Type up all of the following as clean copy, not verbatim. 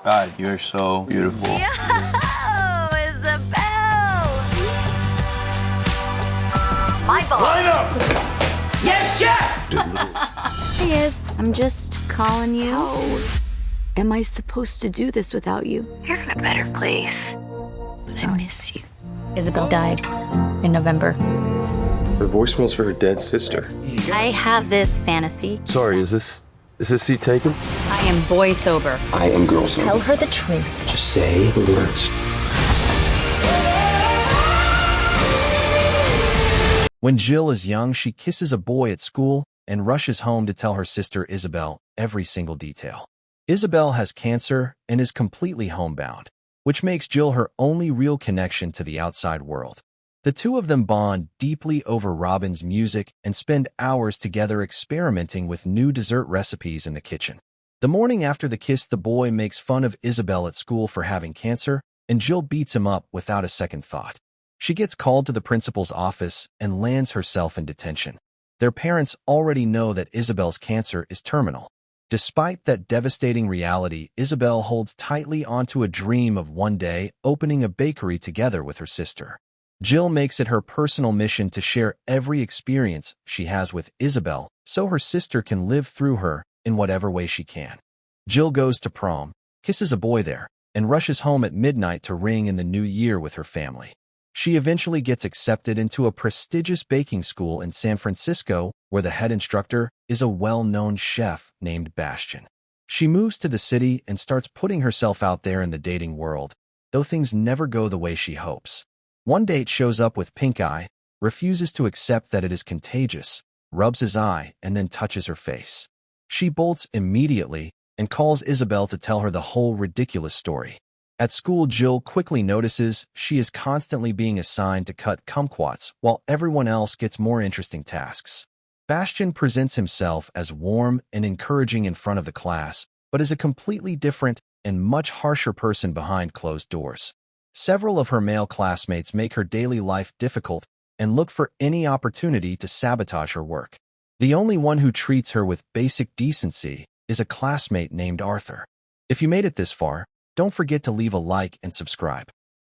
God, you're so beautiful. Yo, Isabel! My boss. Line up! Yes, chef! Hey, Iz, I'm just calling you. Oh. Am I supposed to do this without you? You're in a better place. But I miss you. Isabel died in November. The voicemail's for her dead sister. I have this fantasy. Sorry, is this seat taken? I am boy sober. I am girl sober. Tell her the truth. Just say the words. When Jill is young, she kisses a boy at school and rushes home to tell her sister Isabel every single detail. Isabel has cancer and is completely homebound, which makes Jill her only real connection to the outside world. The two of them bond deeply over Robin's music and spend hours together experimenting with new dessert recipes in the kitchen. The morning after the kiss, the boy makes fun of Isabel at school for having cancer, and Jill beats him up without a second thought. She gets called to the principal's office and lands herself in detention. Their parents already know that Isabel's cancer is terminal. Despite that devastating reality, Isabel holds tightly onto a dream of one day opening a bakery together with her sister. Jill makes it her personal mission to share every experience she has with Isabel so her sister can live through her in whatever way she can. Jill goes to prom, kisses a boy there, and rushes home at midnight to ring in the new year with her family. She eventually gets accepted into a prestigious baking school in San Francisco where the head instructor is a well-known chef named Bastian. She moves to the city and starts putting herself out there in the dating world, though things never go the way she hopes. One date shows up with pink eye, refuses to accept that it is contagious, rubs his eye, and then touches her face. She bolts immediately and calls Isabel to tell her the whole ridiculous story. At school, Jill quickly notices she is constantly being assigned to cut kumquats while everyone else gets more interesting tasks. Bastian presents himself as warm and encouraging in front of the class, but is a completely different and much harsher person behind closed doors. Several of her male classmates make her daily life difficult and look for any opportunity to sabotage her work. The only one who treats her with basic decency is a classmate named Arthur. If you made it this far, don't forget to leave a like and subscribe.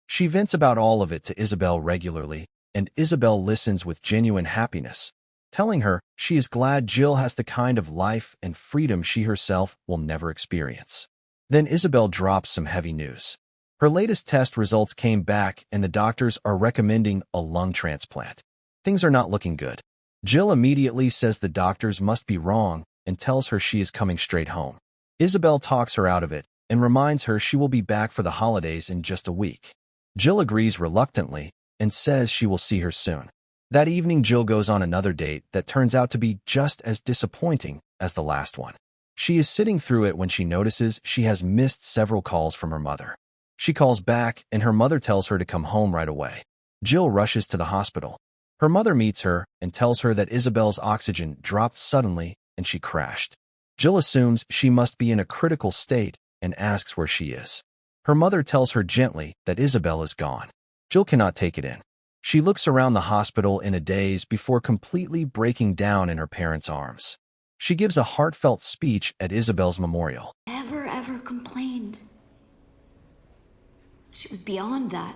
She vents about all of it to Isabel regularly, and Isabel listens with genuine happiness, telling her she is glad Jill has the kind of life and freedom she herself will never experience. Then Isabel drops some heavy news. Her latest test results came back and the doctors are recommending a lung transplant. Things are not looking good. Jill immediately says the doctors must be wrong and tells her she is coming straight home. Isabel talks her out of it and reminds her she will be back for the holidays in just a week. Jill agrees reluctantly and says she will see her soon. That evening, Jill goes on another date that turns out to be just as disappointing as the last one. She is sitting through it when she notices she has missed several calls from her mother. She calls back, and her mother tells her to come home right away. Jill rushes to the hospital. Her mother meets her and tells her that Isabel's oxygen dropped suddenly and she crashed. Jill assumes she must be in a critical state and asks where she is. Her mother tells her gently that Isabel is gone. Jill cannot take it in. She looks around the hospital in a daze before completely breaking down in her parents' arms. She gives a heartfelt speech at Isabel's memorial. Never ever complained. She was beyond that.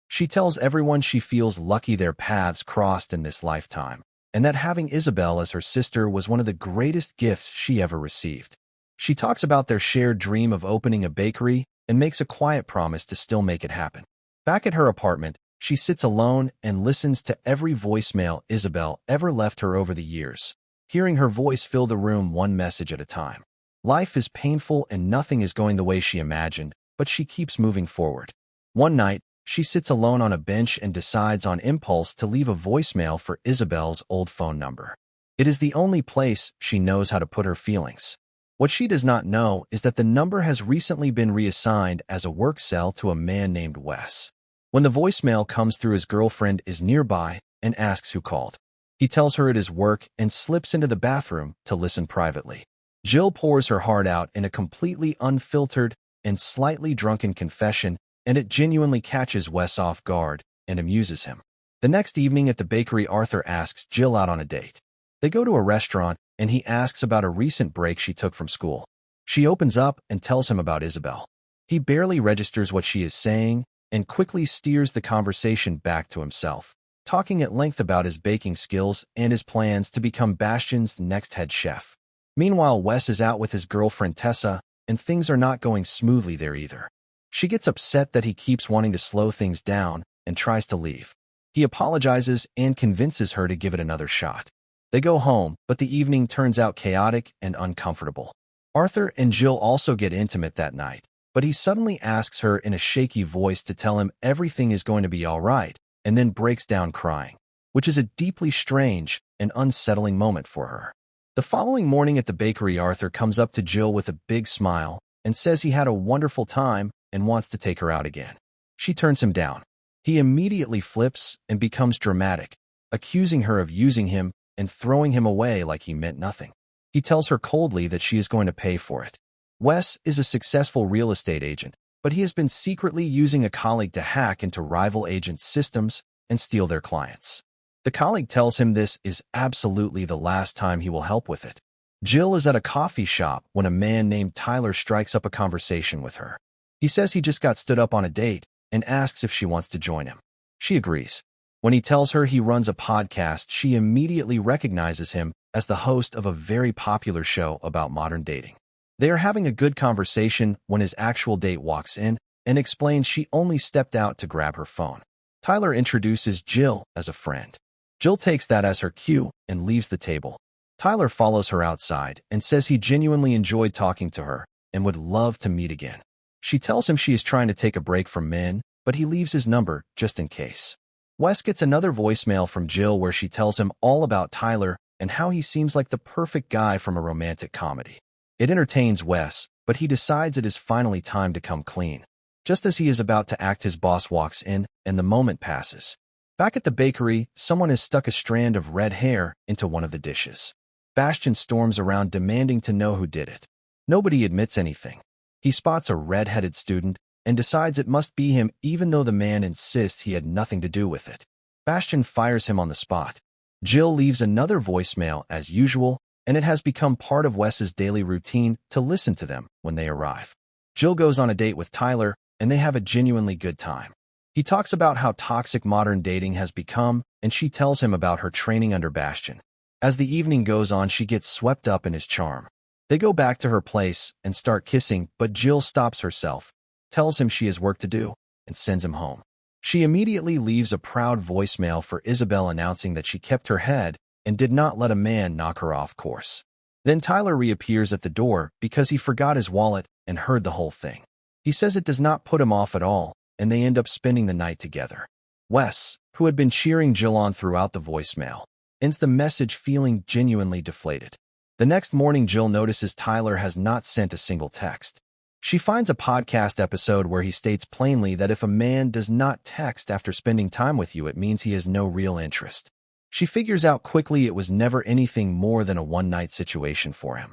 She tells everyone she feels lucky their paths crossed in this lifetime, and that having Isabel as her sister was one of the greatest gifts she ever received. She talks about their shared dream of opening a bakery and makes a quiet promise to still make it happen. Back at her apartment, she sits alone and listens to every voicemail Isabel ever left her over the years, hearing her voice fill the room one message at a time. Life is painful and nothing is going the way she imagined, but she keeps moving forward. One night, she sits alone on a bench and decides on impulse to leave a voicemail for Isabel's old phone number. It is the only place she knows how to put her feelings. What she does not know is that the number has recently been reassigned as a work cell to a man named Wes. When the voicemail comes through, his girlfriend is nearby and asks who called. He tells her it is work and slips into the bathroom to listen privately. Jill pours her heart out in a completely unfiltered and slightly drunken confession, and it genuinely catches Wes off guard and amuses him. The next evening at the bakery, Arthur asks Jill out on a date. They go to a restaurant, and he asks about a recent break she took from school. She opens up and tells him about Isabel. He barely registers what she is saying and quickly steers the conversation back to himself, talking at length about his baking skills and his plans to become Bastion's next head chef. Meanwhile, Wes is out with his girlfriend Tessa, and things are not going smoothly there either. She gets upset that he keeps wanting to slow things down and tries to leave. He apologizes and convinces her to give it another shot. They go home, but the evening turns out chaotic and uncomfortable. Arthur and Jill also get intimate that night, but he suddenly asks her in a shaky voice to tell him everything is going to be all right, and then breaks down crying, which is a deeply strange and unsettling moment for her. The following morning at the bakery, Arthur comes up to Jill with a big smile and says he had a wonderful time and wants to take her out again. She turns him down. He immediately flips and becomes dramatic, accusing her of using him and throwing him away like he meant nothing. He tells her coldly that she is going to pay for it. Wes is a successful real estate agent, but he has been secretly using a colleague to hack into rival agents' systems and steal their clients. The colleague tells him this is absolutely the last time he will help with it. Jill is at a coffee shop when a man named Tyler strikes up a conversation with her. He says he just got stood up on a date and asks if she wants to join him. She agrees. When he tells her he runs a podcast, she immediately recognizes him as the host of a very popular show about modern dating. They are having a good conversation when his actual date walks in and explains she only stepped out to grab her phone. Tyler introduces Jill as a friend. Jill takes that as her cue and leaves the table. Tyler follows her outside and says he genuinely enjoyed talking to her and would love to meet again. She tells him she is trying to take a break from men, but he leaves his number just in case. Wes gets another voicemail from Jill where she tells him all about Tyler and how he seems like the perfect guy from a romantic comedy. It entertains Wes, but he decides it is finally time to come clean. Just as he is about to act, his boss walks in and the moment passes. Back at the bakery, someone has stuck a strand of red hair into one of the dishes. Bastion storms around demanding to know who did it. Nobody admits anything. He spots a red-headed student and decides it must be him even though the man insists he had nothing to do with it. Bastion fires him on the spot. Jill leaves another voicemail as usual, and it has become part of Wes's daily routine to listen to them when they arrive. Jill goes on a date with Tyler, and they have a genuinely good time. He talks about how toxic modern dating has become, and she tells him about her training under Bastion. As the evening goes on, she gets swept up in his charm. They go back to her place and start kissing, but Jill stops herself, tells him she has work to do, and sends him home. She immediately leaves a proud voicemail for Isabel announcing that she kept her head and did not let a man knock her off course. Then Tyler reappears at the door because he forgot his wallet and heard the whole thing. He says it does not put him off at all, and they end up spending the night together. Wes, who had been cheering Jill on throughout the voicemail, ends the message feeling genuinely deflated. The next morning, Jill notices Tyler has not sent a single text. She finds a podcast episode where he states plainly that if a man does not text after spending time with you, it means he has no real interest. She figures out quickly it was never anything more than a one-night situation for him.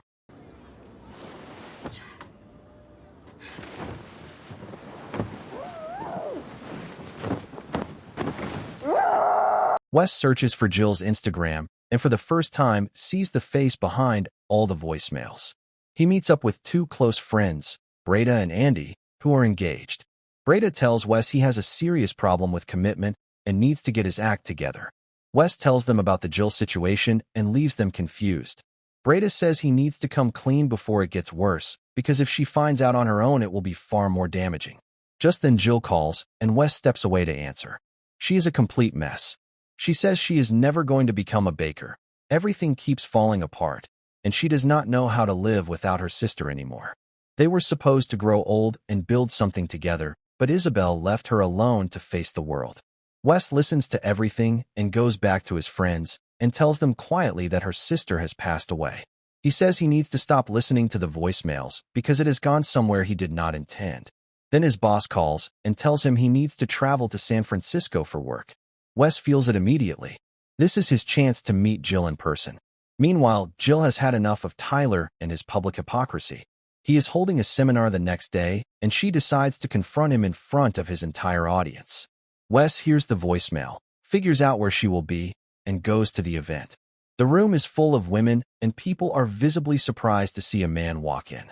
Wes searches for Jill's Instagram and for the first time sees the face behind all the voicemails. He meets up with two close friends, Breda and Andy, who are engaged. Breda tells Wes he has a serious problem with commitment and needs to get his act together. Wes tells them about the Jill situation and leaves them confused. Breda says he needs to come clean before it gets worse, because if she finds out on her own, it will be far more damaging. Just then Jill calls, and Wes steps away to answer. She is a complete mess. She says she is never going to become a baker. Everything keeps falling apart, and she does not know how to live without her sister anymore. They were supposed to grow old and build something together, but Isabel left her alone to face the world. Wes listens to everything and goes back to his friends and tells them quietly that her sister has passed away. He says he needs to stop listening to the voicemails because it has gone somewhere he did not intend. Then his boss calls and tells him he needs to travel to San Francisco for work. Wes feels it immediately. This is his chance to meet Jill in person. Meanwhile, Jill has had enough of Tyler and his public hypocrisy. He is holding a seminar the next day, and she decides to confront him in front of his entire audience. Wes hears the voicemail, figures out where she will be, and goes to the event. The room is full of women, and people are visibly surprised to see a man walk in.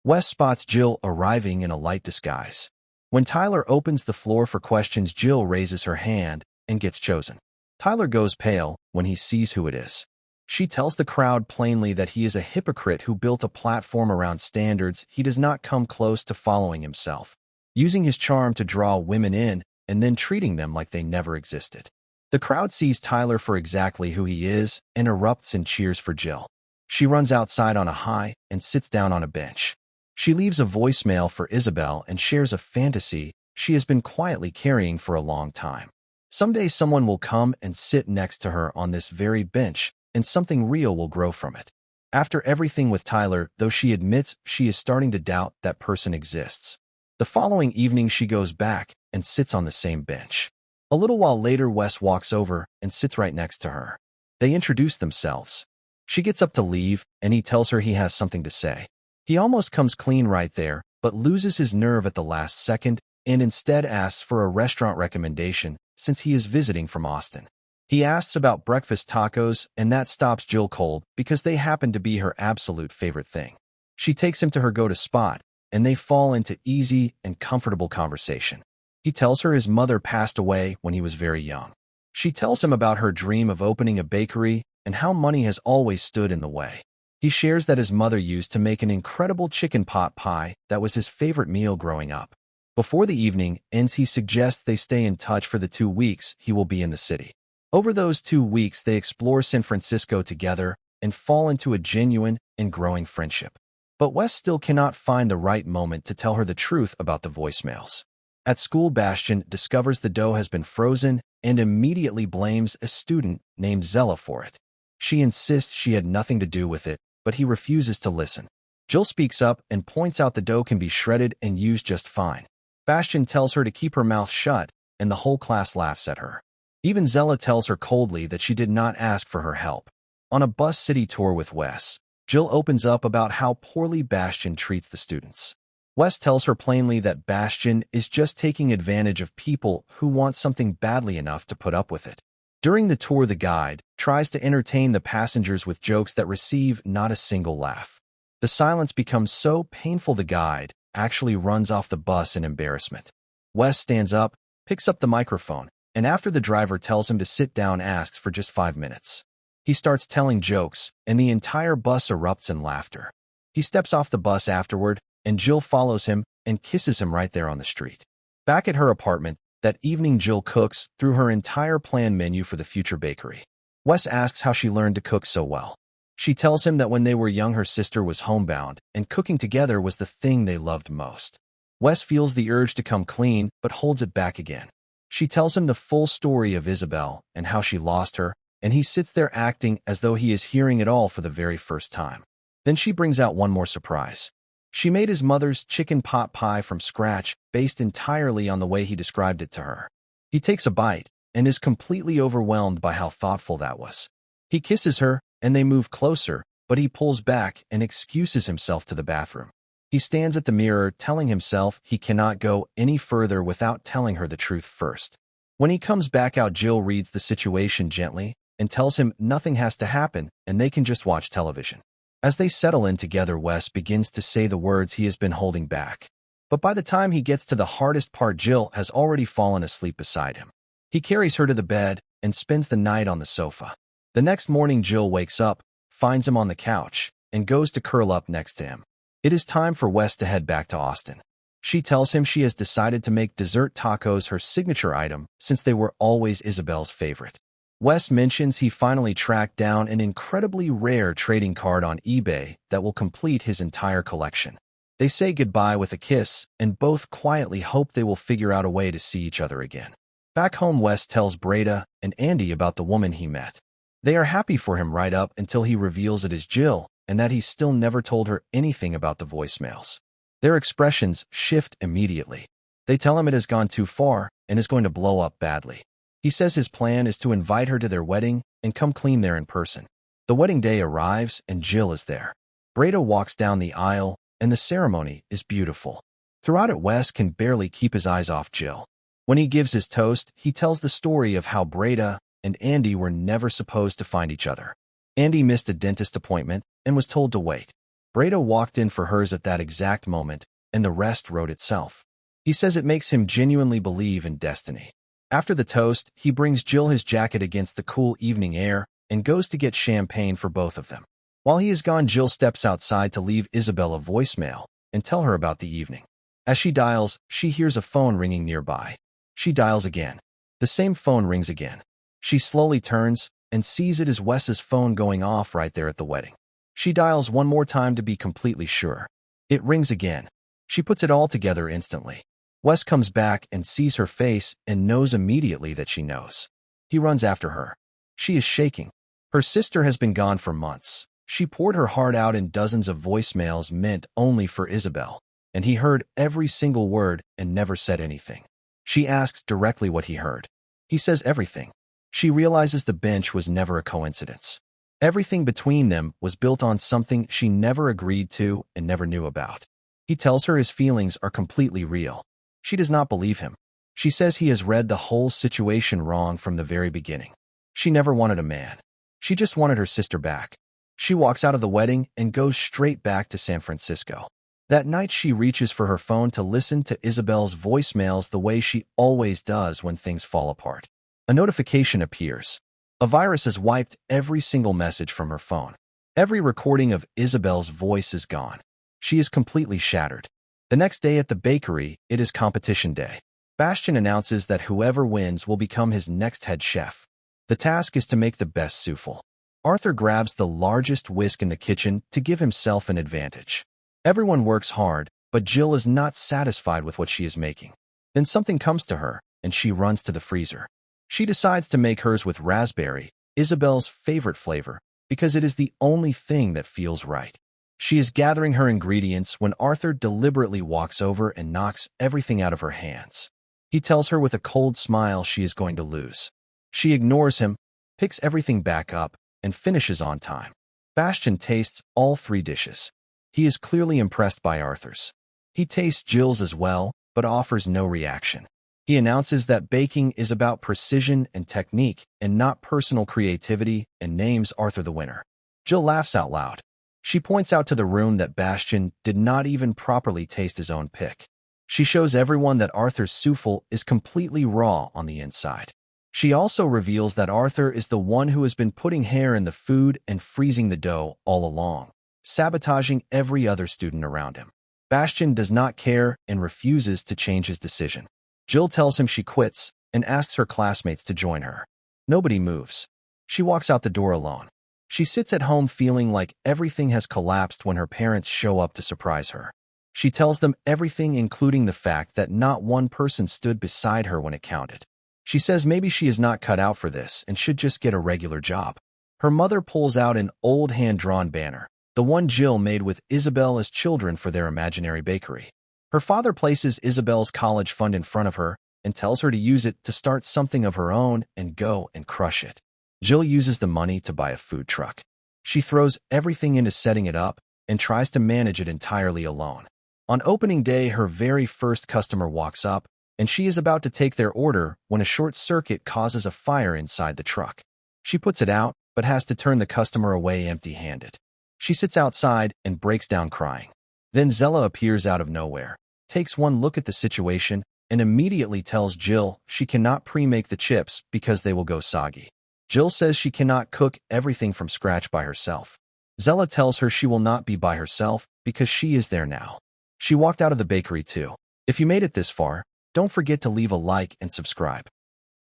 Wes spots Jill arriving in a light disguise. When Tyler opens the floor for questions, Jill raises her hand and gets chosen. Tyler goes pale when he sees who it is. She tells the crowd plainly that he is a hypocrite who built a platform around standards he does not come close to following himself, using his charm to draw women in and then treating them like they never existed. The crowd sees Tyler for exactly who he is and erupts in cheers for Jill. She runs outside on a high and sits down on a bench. She leaves a voicemail for Isabel and shares a fantasy she has been quietly carrying for a long time. Someday someone will come and sit next to her on this very bench, and something real will grow from it. After everything with Tyler, though she admits she is starting to doubt that person exists. The following evening she goes back and sits on the same bench. A little while later, Wes walks over and sits right next to her. They introduce themselves. She gets up to leave, and he tells her he has something to say. He almost comes clean right there, but loses his nerve at the last second and instead asks for a restaurant recommendation since he is visiting from Austin. He asks about breakfast tacos, and that stops Jill cold because they happen to be her absolute favorite thing. She takes him to her go-to spot, and they fall into easy and comfortable conversation. He tells her his mother passed away when he was very young. She tells him about her dream of opening a bakery and how money has always stood in the way. He shares that his mother used to make an incredible chicken pot pie that was his favorite meal growing up. Before the evening ends, he suggests they stay in touch for the 2 weeks he will be in the city. Over those 2 weeks, they explore San Francisco together and fall into a genuine and growing friendship. But Wes still cannot find the right moment to tell her the truth about the voicemails. At school, Bastian discovers the dough has been frozen and immediately blames a student named Zella for it. She insists she had nothing to do with it, but he refuses to listen. Jill speaks up and points out the dough can be shredded and used just fine. Bastian tells her to keep her mouth shut, and the whole class laughs at her. Even Zella tells her coldly that she did not ask for her help. On a bus city tour with Wes, Jill opens up about how poorly Bastian treats the students. Wes tells her plainly that Bastian is just taking advantage of people who want something badly enough to put up with it. During the tour, the guide tries to entertain the passengers with jokes that receive not a single laugh. The silence becomes so painful the guide actually runs off the bus in embarrassment. Wes stands up, picks up the microphone, and after the driver tells him to sit down, asks for just 5 minutes. He starts telling jokes, and the entire bus erupts in laughter. He steps off the bus afterward, and Jill follows him and kisses him right there on the street. Back at her apartment, that evening Jill cooks through her entire planned menu for the future bakery. Wes asks how she learned to cook so well. She tells him that when they were young her sister was homebound, and cooking together was the thing they loved most. Wes feels the urge to come clean, but holds it back again. She tells him the full story of Isabel and how she lost her, and he sits there acting as though he is hearing it all for the very first time. Then she brings out one more surprise. She made his mother's chicken pot pie from scratch, based entirely on the way he described it to her. He takes a bite and is completely overwhelmed by how thoughtful that was. He kisses her, and they move closer, but he pulls back and excuses himself to the bathroom. He stands at the mirror, telling himself he cannot go any further without telling her the truth first. When he comes back out, Jill reads the situation gently and tells him nothing has to happen and they can just watch television. As they settle in together, Wes begins to say the words he has been holding back. But by the time he gets to the hardest part, Jill has already fallen asleep beside him. He carries her to the bed and spends the night on the sofa. The next morning, Jill wakes up, finds him on the couch, and goes to curl up next to him. It is time for Wes to head back to Austin. She tells him she has decided to make dessert tacos her signature item since they were always Isabel's favorite. Wes mentions he finally tracked down an incredibly rare trading card on eBay that will complete his entire collection. They say goodbye with a kiss, and both quietly hope they will figure out a way to see each other again. Back home, Wes tells Breda and Andy about the woman he met. They are happy for him right up until he reveals it is Jill and that he still never told her anything about the voicemails. Their expressions shift immediately. They tell him it has gone too far and is going to blow up badly. He says his plan is to invite her to their wedding and come clean there in person. The wedding day arrives and Jill is there. Breda walks down the aisle and the ceremony is beautiful. Throughout it, Wes can barely keep his eyes off Jill. When he gives his toast, he tells the story of how Breda and Andy were never supposed to find each other. Andy missed a dentist appointment and was told to wait. Breda walked in for hers at that exact moment, and the rest wrote itself. He says it makes him genuinely believe in destiny. After the toast, he brings Jill his jacket against the cool evening air and goes to get champagne for both of them. While he is gone, Jill steps outside to leave Isabel a voicemail and tell her about the evening. As she dials, she hears a phone ringing nearby. She dials again. The same phone rings again. She slowly turns and sees it is Wes's phone going off right there at the wedding. She dials one more time to be completely sure. It rings again. She puts it all together instantly. Wes comes back and sees her face and knows immediately that she knows. He runs after her. She is shaking. Her sister has been gone for months. She poured her heart out in dozens of voicemails meant only for Isabel, and he heard every single word and never said anything. She asks directly what he heard. He says everything. She realizes the bench was never a coincidence. Everything between them was built on something she never agreed to and never knew about. He tells her his feelings are completely real. She does not believe him. She says he has read the whole situation wrong from the very beginning. She never wanted a man. She just wanted her sister back. She walks out of the wedding and goes straight back to San Francisco. That night, she reaches for her phone to listen to Isabel's voicemails the way she always does when things fall apart. A notification appears. A virus has wiped every single message from her phone. Every recording of Isabel's voice is gone. She is completely shattered. The next day at the bakery, it is competition day. Bastian announces that whoever wins will become his next head chef. The task is to make the best souffle. Arthur grabs the largest whisk in the kitchen to give himself an advantage. Everyone works hard, but Jill is not satisfied with what she is making. Then something comes to her, and she runs to the freezer. She decides to make hers with raspberry, Isabel's favorite flavor, because it is the only thing that feels right. She is gathering her ingredients when Arthur deliberately walks over and knocks everything out of her hands. He tells her with a cold smile she is going to lose. She ignores him, picks everything back up, and finishes on time. Bastian tastes all 3 dishes. He is clearly impressed by Arthur's. He tastes Jill's as well, but offers no reaction. He announces that baking is about precision and technique and not personal creativity and names Arthur the winner. Jill laughs out loud. She points out to the room that Bastian did not even properly taste his own pick. She shows everyone that Arthur's souffle is completely raw on the inside. She also reveals that Arthur is the one who has been putting hair in the food and freezing the dough all along, sabotaging every other student around him. Bastian does not care and refuses to change his decision. Jill tells him she quits and asks her classmates to join her. Nobody moves. She walks out the door alone. She sits at home feeling like everything has collapsed when her parents show up to surprise her. She tells them everything, including the fact that not one person stood beside her when it counted. She says maybe she is not cut out for this and should just get a regular job. Her mother pulls out an old hand-drawn banner, the one Jill made with Isabel as children for their imaginary bakery. Her father places Isabel's college fund in front of her and tells her to use it to start something of her own and go and crush it. Jill uses the money to buy a food truck. She throws everything into setting it up and tries to manage it entirely alone. On opening day, her very first customer walks up, and she is about to take their order when a short circuit causes a fire inside the truck. She puts it out, but has to turn the customer away empty-handed. She sits outside and breaks down crying. Then Zella appears out of nowhere, takes one look at the situation, and immediately tells Jill she cannot pre-make the chips because they will go soggy. Jill says she cannot cook everything from scratch by herself. Zella tells her she will not be by herself because she is there now. She walked out of the bakery too. If you made it this far, don't forget to leave a like and subscribe.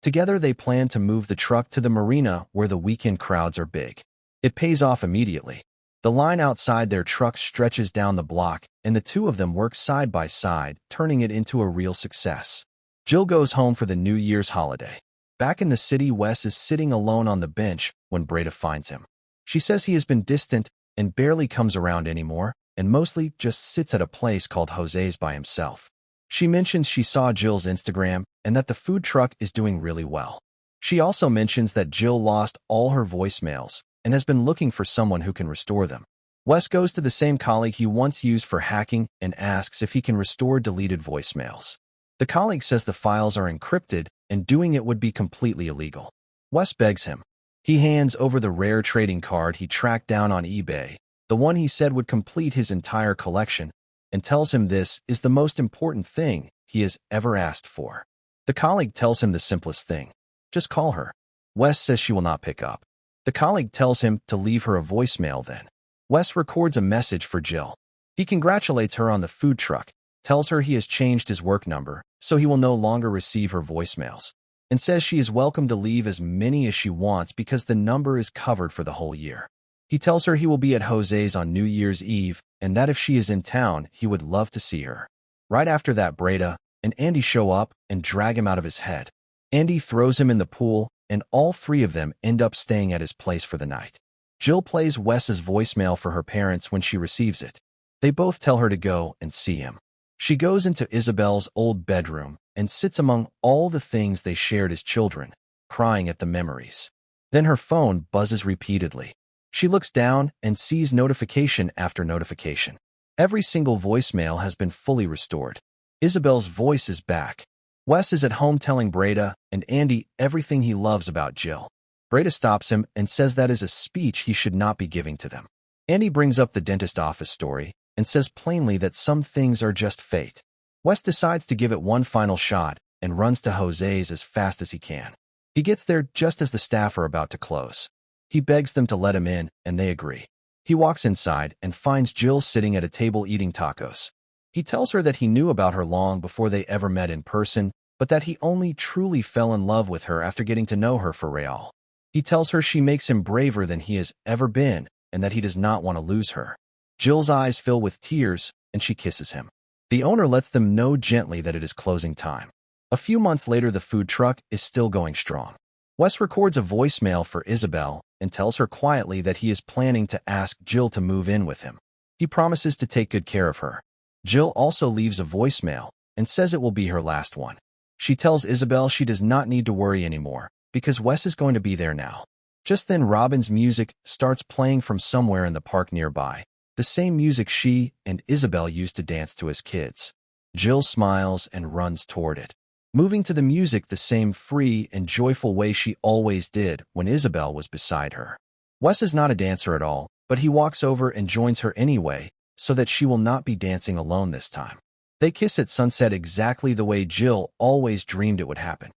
Together they plan to move the truck to the marina where the weekend crowds are big. It pays off immediately. The line outside their truck stretches down the block, and the two of them work side by side, turning it into a real success. Jill goes home for the New Year's holiday. Back in the city, Wes is sitting alone on the bench when Breda finds him. She says he has been distant and barely comes around anymore, and mostly just sits at a place called Jose's by himself. She mentions she saw Jill's Instagram and that the food truck is doing really well. She also mentions that Jill lost all her voicemails and has been looking for someone who can restore them. Wes goes to the same colleague he once used for hacking and asks if he can restore deleted voicemails. The colleague says the files are encrypted and doing it would be completely illegal. Wes begs him. He hands over the rare trading card he tracked down on eBay the one he said would complete his entire collection, and tells him this is the most important thing he has ever asked for. The colleague tells him the simplest thing. Just call her. Wes says she will not pick up. The colleague tells him to leave her a voicemail then. Wes records a message for Jill. He congratulates her on the food truck, tells her he has changed his work number, so he will no longer receive her voicemails, and says she is welcome to leave as many as she wants because the number is covered for the whole year. He tells her he will be at Jose's on New Year's Eve and that if she is in town, he would love to see her. Right after that, Breda and Andy show up and drag him out of his head. Andy throws him in the pool, and all three of them end up staying at his place for the night. Jill plays Wes's voicemail for her parents when she receives it. They both tell her to go and see him. She goes into Isabel's old bedroom and sits among all the things they shared as children, crying at the memories. Then her phone buzzes repeatedly. She looks down and sees notification after notification. Every single voicemail has been fully restored. Isabel's voice is back. Wes is at home telling Breda and Andy everything he loves about Jill. Breda stops him and says that is a speech he should not be giving to them. Andy brings up the dentist office story and says plainly that some things are just fate. Wes decides to give it one final shot and runs to Jose's as fast as he can. He gets there just as the staff are about to close. He begs them to let him in, and they agree. He walks inside and finds Jill sitting at a table eating tacos. He tells her that he knew about her long before they ever met in person, but that he only truly fell in love with her after getting to know her for real. He tells her she makes him braver than he has ever been and that he does not want to lose her. Jill's eyes fill with tears, and she kisses him. The owner lets them know gently that it is closing time. A few months later, the food truck is still going strong. Wes records a voicemail for Isabel and tells her quietly that he is planning to ask Jill to move in with him. He promises to take good care of her. Jill also leaves a voicemail and says it will be her last one. She tells Isabel she does not need to worry anymore because Wes is going to be there now. Just then, Robin's music starts playing from somewhere in the park nearby, the same music she and Isabel used to dance to as kids. Jill smiles and runs toward it, moving to the music the same free and joyful way she always did when Isabel was beside her. Wes is not a dancer at all, but he walks over and joins her anyway, so that she will not be dancing alone this time. They kiss at sunset exactly the way Jill always dreamed it would happen.